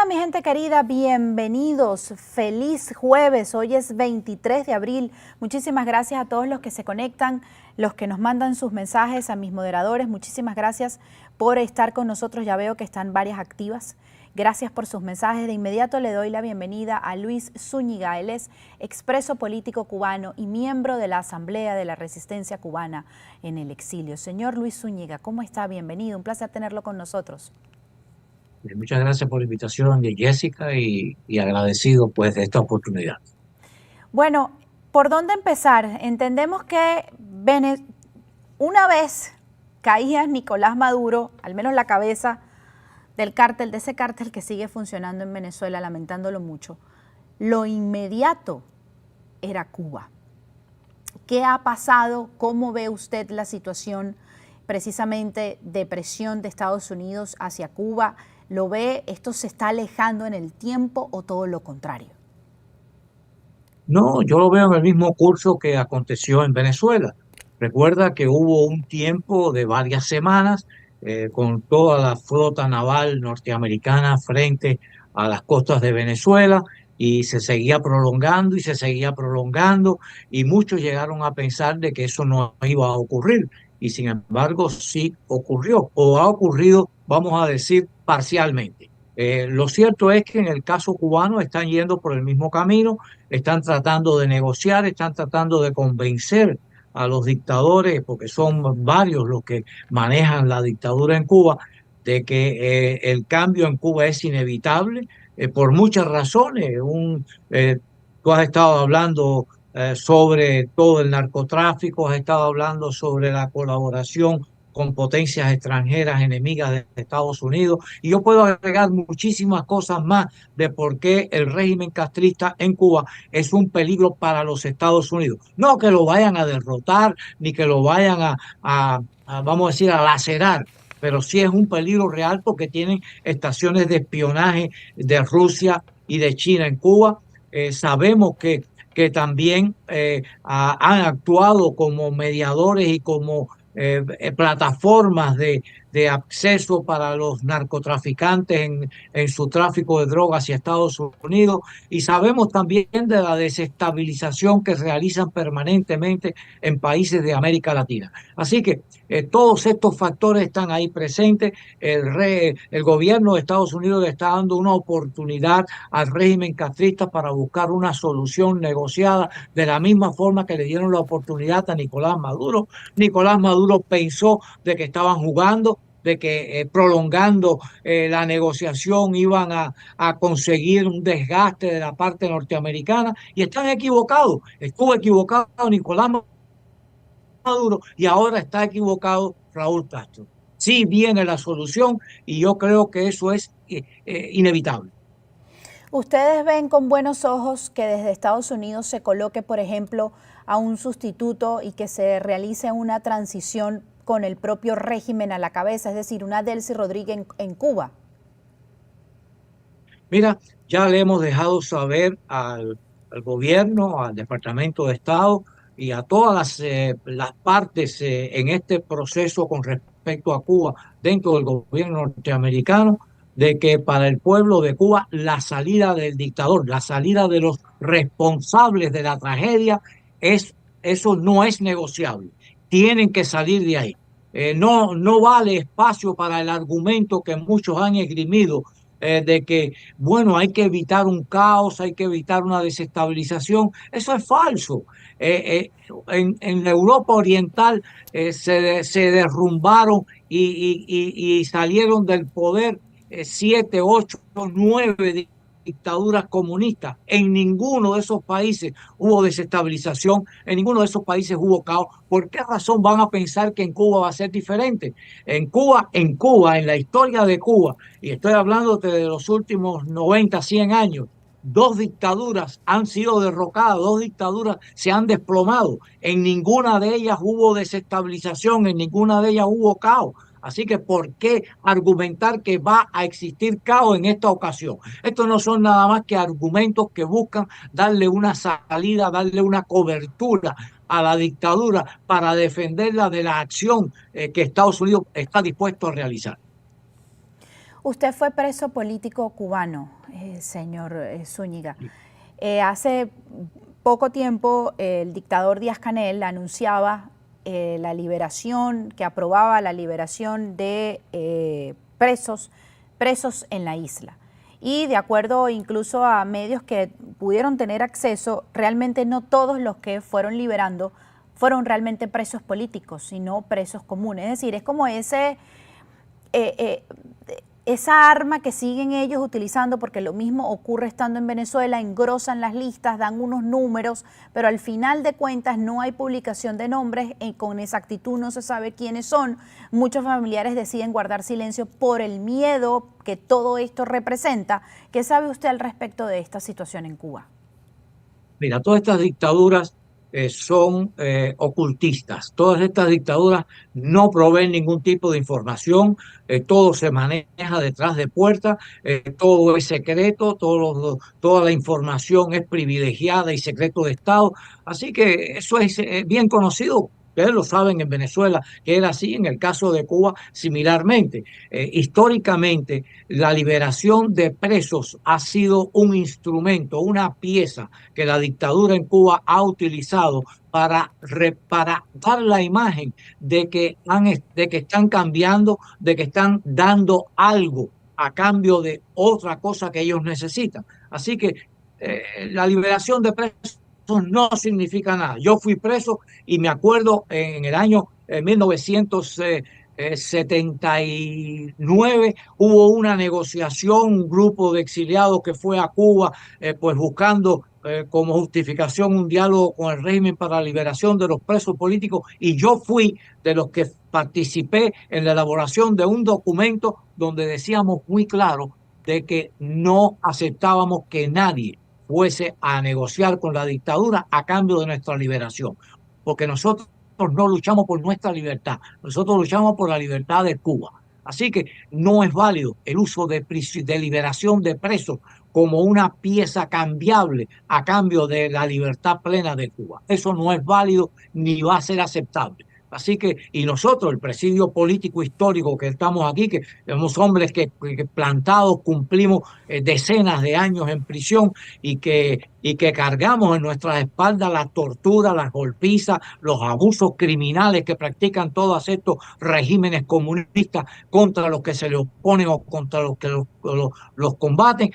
Hola mi gente querida, bienvenidos, feliz jueves, hoy es 23 de abril, muchísimas gracias a todos los que se conectan, los que nos mandan sus mensajes, a mis moderadores, muchísimas gracias por estar con nosotros, ya veo que están varias activas, gracias por sus mensajes. De inmediato le doy la bienvenida a Luis Zúñiga, él es expreso político cubano y miembro de la Asamblea de la Resistencia Cubana en el exilio. Señor Luis Zúñiga, ¿cómo está? Bienvenido, un placer tenerlo con nosotros. Muchas gracias por la invitación de Jessica y agradecido pues de esta oportunidad. Bueno, ¿por dónde empezar? Entendemos que una vez caía Nicolás Maduro, al menos la cabeza del cártel, de ese cártel que sigue funcionando en Venezuela, lamentándolo mucho, lo inmediato era Cuba. ¿Qué ha pasado? ¿Cómo ve usted la situación precisamente de presión de Estados Unidos hacia Cuba? ¿Lo ve, esto se está alejando en el tiempo o todo lo contrario? No, yo lo veo en el mismo curso que aconteció en Venezuela. Recuerda que hubo un tiempo de varias semanas con toda la flota naval norteamericana frente a las costas de Venezuela y se seguía prolongando y se seguía prolongando y muchos llegaron a pensar de que eso no iba a ocurrir y sin embargo sí ocurrió o ha ocurrido, vamos a decir, parcialmente. Lo cierto es que en el caso cubano están yendo por el mismo camino, están tratando de negociar, están tratando de convencer a los dictadores, porque son varios los que manejan la dictadura en Cuba, de que el cambio en Cuba es inevitable por muchas razones. Tú has estado hablando sobre todo el narcotráfico, has estado hablando sobre la colaboración con potencias extranjeras enemigas de Estados Unidos, y yo puedo agregar muchísimas cosas más de por qué el régimen castrista en Cuba es un peligro para los Estados Unidos. No que lo vayan a derrotar, ni que lo vayan vamos a decir, a lacerar, pero sí es un peligro real porque tienen estaciones de espionaje de Rusia y de China en Cuba. Sabemos que también han actuado como mediadores y como plataformas de acceso para los narcotraficantes en su tráfico de drogas hacia Estados Unidos, y sabemos también de la desestabilización que realizan permanentemente en países de América Latina. Así que todos estos factores están ahí presentes. El gobierno de Estados Unidos le está dando una oportunidad al régimen castrista para buscar una solución negociada de la misma forma que le dieron la oportunidad a Nicolás Maduro. Nicolás Maduro pensó de que estaban jugando, de que prolongando la negociación iban a conseguir un desgaste de la parte norteamericana, y están equivocados. Estuvo equivocado Nicolás Maduro y ahora está equivocado Raúl Castro. Sí viene la solución y yo creo que eso es inevitable. ¿Ustedes ven con buenos ojos que desde Estados Unidos se coloque, por ejemplo, a un sustituto y que se realice una transición con el propio régimen a la cabeza, es decir, una Delcy Rodríguez en Cuba? Mira, ya le hemos dejado saber al gobierno, al Departamento de Estado y a todas las partes en este proceso con respecto a Cuba dentro del gobierno norteamericano, de que para el pueblo de Cuba la salida del dictador, la salida de los responsables de la tragedia, eso no es negociable. Tienen que salir de ahí. No vale espacio para el argumento que muchos han esgrimido de que, bueno, hay que evitar un caos, hay que evitar una desestabilización. Eso es falso. En la Europa Oriental se derrumbaron y salieron del poder 7, 8, 9 dictaduras comunistas. En ninguno de esos países hubo desestabilización, en ninguno de esos países hubo caos. ¿Por qué razón van a pensar que en Cuba va a ser diferente? En la historia de Cuba, y estoy hablando de los últimos 90, 100 años, dos dictaduras han sido derrocadas, dos dictaduras se han desplomado. En ninguna de ellas hubo desestabilización, en ninguna de ellas hubo caos. Así que, ¿por qué argumentar que va a existir caos en esta ocasión? Estos no son nada más que argumentos que buscan darle una salida, darle una cobertura a la dictadura para defenderla de la acción que Estados Unidos está dispuesto a realizar. Usted fue preso político cubano, señor Zúñiga. Hace poco tiempo el dictador Díaz-Canel anunciaba la liberación, que aprobaba la liberación de presos en la isla. Y de acuerdo incluso a medios que pudieron tener acceso, realmente no todos los que fueron liberando fueron realmente presos políticos, sino presos comunes. Es decir, es como esa arma que siguen ellos utilizando, porque lo mismo ocurre estando en Venezuela, engrosan las listas, dan unos números, pero al final de cuentas no hay publicación de nombres, con exactitud no se sabe quiénes son. Muchos familiares deciden guardar silencio por el miedo que todo esto representa. ¿Qué sabe usted al respecto de esta situación en Cuba? Mira, todas estas dictaduras son ocultistas. Todas estas dictaduras no proveen ningún tipo de información, todo se maneja detrás de puertas, todo es secreto, toda la información es privilegiada y secreto de Estado. Así que eso es bien conocido. Ustedes lo saben en Venezuela, que era así, en el caso de Cuba, similarmente. Históricamente, la liberación de presos ha sido un instrumento, una pieza que la dictadura en Cuba ha utilizado para dar la imagen de que están cambiando, de que están dando algo a cambio de otra cosa que ellos necesitan. Así que la liberación de presos no significa nada. Yo fui preso y me acuerdo en el año 1979 hubo una negociación, un grupo de exiliados que fue a Cuba pues buscando como justificación un diálogo con el régimen para la liberación de los presos políticos, y yo fui de los que participé en la elaboración de un documento donde decíamos muy claro de que no aceptábamos que nadie fuese a negociar con la dictadura a cambio de nuestra liberación, porque nosotros no luchamos por nuestra libertad, nosotros luchamos por la libertad de Cuba. Así que no es válido el uso de liberación de presos como una pieza cambiable a cambio de la libertad plena de Cuba. Eso no es válido ni va a ser aceptable. Así que, y nosotros, el presidio político histórico que estamos aquí, que somos hombres que plantados cumplimos decenas de años en prisión y que cargamos en nuestras espaldas la tortura, las golpizas, los abusos criminales que practican todos estos regímenes comunistas contra los que se le oponen o contra los que los combaten,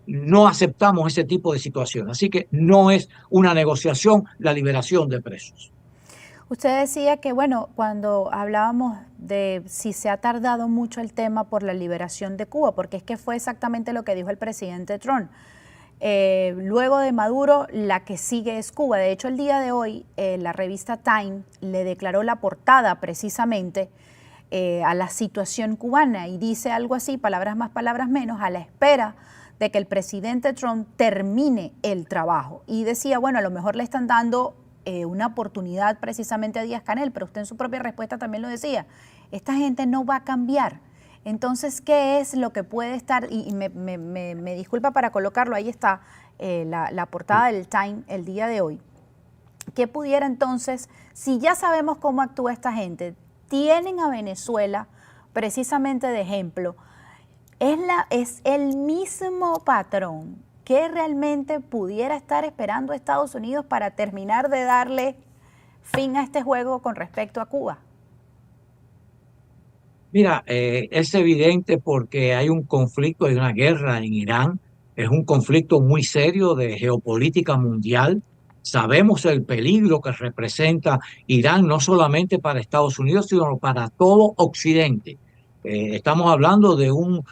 no aceptamos ese tipo de situación. Así que no es una negociación la liberación de presos. Usted decía que, bueno, cuando hablábamos de si se ha tardado mucho el tema por la liberación de Cuba, porque es que fue exactamente lo que dijo el presidente Trump. Luego de Maduro, la que sigue es Cuba. De hecho, el día de hoy, la revista Time le declaró la portada precisamente a la situación cubana y dice algo así, palabras más, palabras menos, a la espera de que el presidente Trump termine el trabajo. Y decía, bueno, a lo mejor le están dando una oportunidad precisamente a Díaz-Canel, pero usted en su propia respuesta también lo decía, esta gente no va a cambiar. Entonces, ¿qué es lo que puede estar? Y me disculpa para colocarlo, ahí está la portada del Time el día de hoy. ¿Qué pudiera entonces, si ya sabemos cómo actúa esta gente, tienen a Venezuela precisamente de ejemplo, es el mismo patrón que realmente pudiera estar esperando a Estados Unidos para terminar de darle fin a este juego con respecto a Cuba? Mira, es evidente porque hay un conflicto, hay una guerra en Irán, es un conflicto muy serio de geopolítica mundial. Sabemos el peligro que representa Irán, no solamente para Estados Unidos, sino para todo Occidente. Estamos hablando de un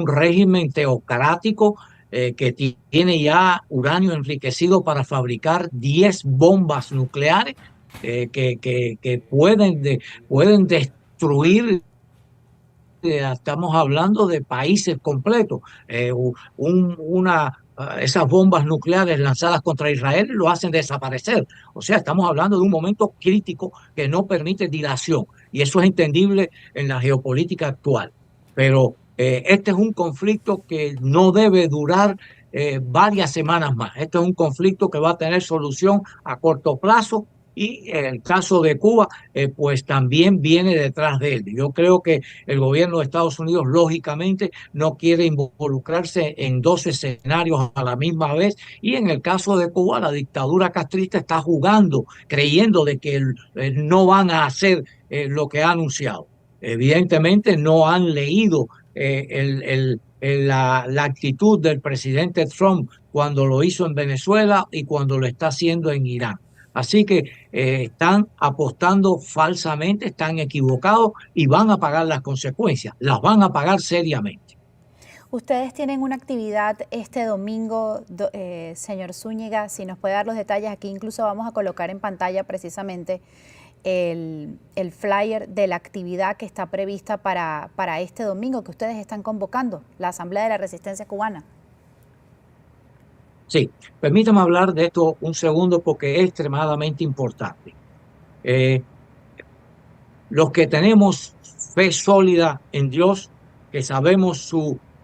régimen teocrático que tiene ya uranio enriquecido para fabricar 10 bombas nucleares que pueden destruir. Estamos hablando de países completos. Esas bombas nucleares lanzadas contra Israel lo hacen desaparecer. O sea, estamos hablando de un momento crítico que no permite dilación. Y eso es entendible en la geopolítica actual. Pero este es un conflicto que no debe durar varias semanas más. Este es un conflicto que va a tener solución a corto plazo y el caso de Cuba, pues también viene detrás de él. Yo creo que el gobierno de Estados Unidos, lógicamente, no quiere involucrarse en dos escenarios a la misma vez, y en el caso de Cuba, la dictadura castrista está jugando, creyendo de que no van a hacer lo que ha anunciado. Evidentemente no han leído la actitud del presidente Trump cuando lo hizo en Venezuela y cuando lo está haciendo en Irán. Así que están apostando falsamente, están equivocados y van a pagar las consecuencias, las van a pagar seriamente. Ustedes tienen una actividad este domingo, señor Zúñiga, si nos puede dar los detalles, aquí incluso vamos a colocar en pantalla precisamente el flyer de la actividad que está prevista para este domingo que ustedes están convocando, la Asamblea de la Resistencia Cubana. Sí, permítame hablar de esto un segundo porque es extremadamente importante. Eh, los que tenemos fe sólida en Dios, que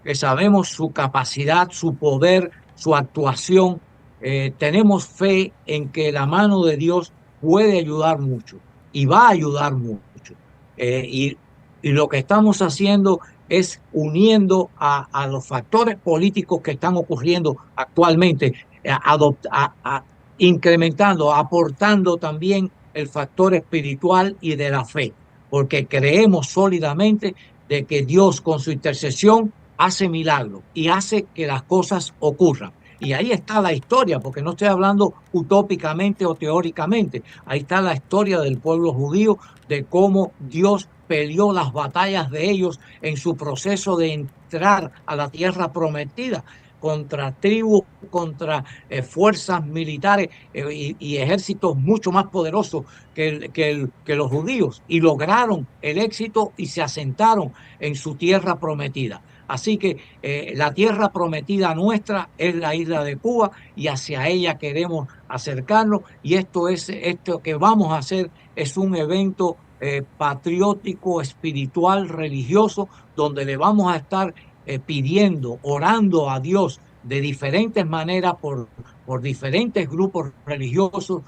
que sabemos su capacidad, su poder, su actuación, tenemos fe en que la mano de Dios puede ayudar mucho y va a ayudar mucho. Eh, y, y lo que estamos haciendo es uniendo a los factores políticos que están ocurriendo actualmente, incrementando, aportando también el factor espiritual y de la fe, porque creemos sólidamente de que Dios con su intercesión hace milagros y hace que las cosas ocurran. Y ahí está la historia, porque no estoy hablando utópicamente o teóricamente, ahí está la historia del pueblo judío, de cómo Dios peleó las batallas de ellos en su proceso de entrar a la tierra prometida contra tribus, contra fuerzas militares y ejércitos mucho más poderosos que los judíos, y lograron el éxito y se asentaron en su tierra prometida. Así que la tierra prometida nuestra es la isla de Cuba y hacia ella queremos acercarnos, y esto que vamos a hacer es un evento patriótico, espiritual, religioso, donde le vamos a estar pidiendo, orando a Dios de diferentes maneras por diferentes grupos religiosos,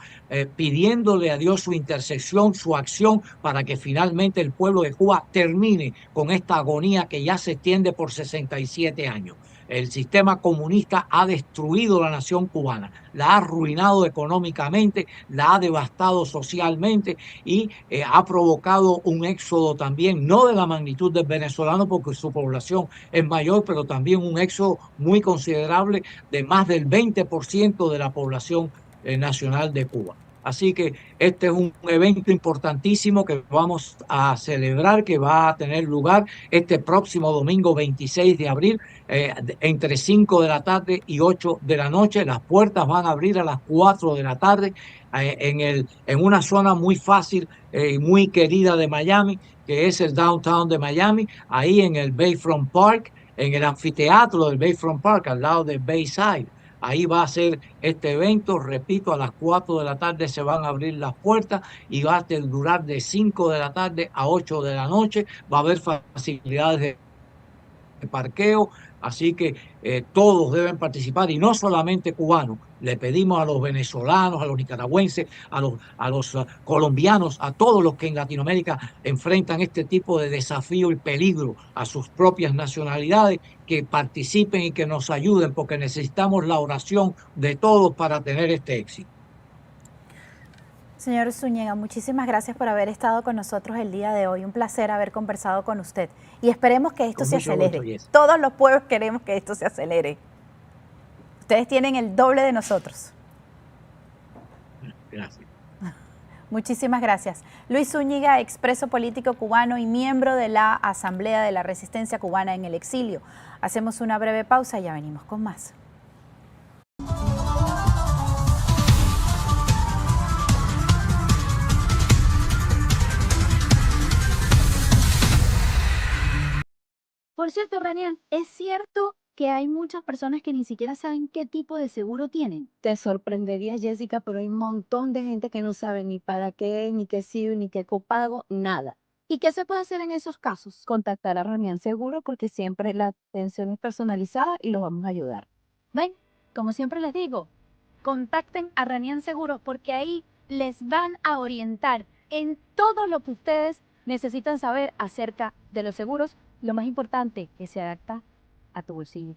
pidiéndole a Dios su intercesión, su acción, para que finalmente el pueblo de Cuba termine con esta agonía que ya se extiende por 67 años. El sistema comunista ha destruido la nación cubana, la ha arruinado económicamente, la ha devastado socialmente y ha provocado un éxodo también, no de la magnitud del venezolano porque su población es mayor, pero también un éxodo muy considerable de más del 20% de la población nacional de Cuba. Así que este es un evento importantísimo que vamos a celebrar, que va a tener lugar este próximo domingo 26 de abril, entre 5 de la tarde y 8 de la noche. Las puertas van a abrir a las 4 de la tarde en una zona muy fácil y muy querida de Miami, que es el downtown de Miami, ahí en el Bayfront Park, en el anfiteatro del Bayfront Park, al lado del Bayside. Ahí va a ser este evento, repito, a las 4 de la tarde se van a abrir las puertas y va a durar de 5 de la tarde a 8 de la noche. Va a haber facilidades de parqueo, así que todos deben participar y no solamente cubanos. Le pedimos a los venezolanos, a los nicaragüenses, a los colombianos, a todos los que en Latinoamérica enfrentan este tipo de desafío y peligro a sus propias nacionalidades, que participen y que nos ayuden, porque necesitamos la oración de todos para tener este éxito. Señor Zúñiga, muchísimas gracias por haber estado con nosotros el día de hoy. Un placer haber conversado con usted. Y esperemos que esto se acelere. Todos los pueblos queremos que esto se acelere. Ustedes tienen el doble de nosotros. Gracias. Muchísimas gracias. Luis Zúñiga, expreso político cubano y miembro de la Asamblea de la Resistencia Cubana en el exilio. Hacemos una breve pausa y ya venimos con más. Por cierto, Ranian, ¿es cierto que hay muchas personas que ni siquiera saben qué tipo de seguro tienen? Te sorprendería, Jessica, pero hay un montón de gente que no sabe ni para qué, ni qué sirve, ni qué copago, nada. ¿Y qué se puede hacer en esos casos? Contactar a Ranian Seguro porque siempre la atención es personalizada y los vamos a ayudar. Ven, como siempre les digo, contacten a Ranian Seguro porque ahí les van a orientar en todo lo que ustedes necesitan saber acerca de los seguros. Lo más importante, que se adapta a tu bolsillo.